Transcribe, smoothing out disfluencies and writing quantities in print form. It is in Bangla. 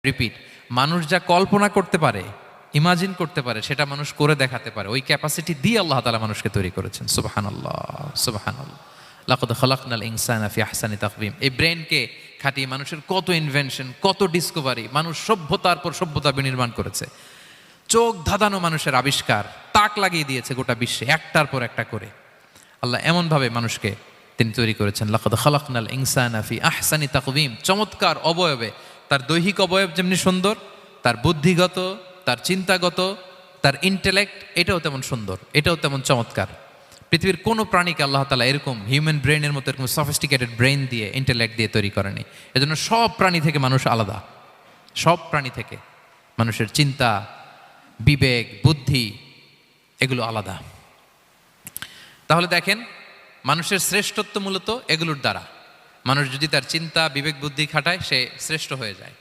রিপিট, মানুষ যা কল্পনা করতে পারে, ইমাজিন করতে পারে, সেটা মানুষ করে দেখাতে পারে। ওই ক্যাপাসিটি দিয়ে আল্লাহ তাআলা মানুষকে তৈরি করেছেন। সুবহানাল্লাহ, সুবহানাল্লাহ। লাকাদ খালাকনাল ইনসানা ফি আহসানি তাকওয়িম। এই ব্রেনকে খাটিয়ে মানুষের কত ইনভেনশন, কত ডিসকভারি, মানুষ সভ্যতার পর সভ্যতা বিনির্মাণ করেছে। চোখ ধাঁধানো মানুষের আবিষ্কার তাক লাগিয়ে দিয়েছে গোটা বিশ্বে, একটার পর একটা করে। আল্লাহ এমনভাবে মানুষকে তিনি তৈরি করেছেন। লাকাদ খালাকনাল ইনসানা ফি আহসানি তাকওয়িম। চমৎকার অবয়বে, তার দৈহিক অবয়ব যেমনি সুন্দর, তার বুদ্ধিগত, তার চিন্তাগত, তার ইন্টেলেক্ট, এটাও তেমন সুন্দর, এটাও তেমন চমৎকার। পৃথিবীর কোনো প্রাণীকে আল্লাহ তাআলা এরকম হিউম্যান ব্রেনের মতো এরকম সফিস্টিকেটেড ব্রেন দিয়ে, ইন্টেলেক্ট দিয়ে তৈরি করেনি। এজন্য সব প্রাণী থেকে মানুষ আলাদা। সব প্রাণী থেকে মানুষের চিন্তা, বিবেক, বুদ্ধি এগুলো আলাদা। তাহলে দেখেন, মানুষের শ্রেষ্ঠত্ব মূলত এগুলোর দ্বারা। মানুষ যদি তার চিন্তা, বিবেক, বুদ্ধি খাটায়, সে শ্রেষ্ঠ হয়ে যায়।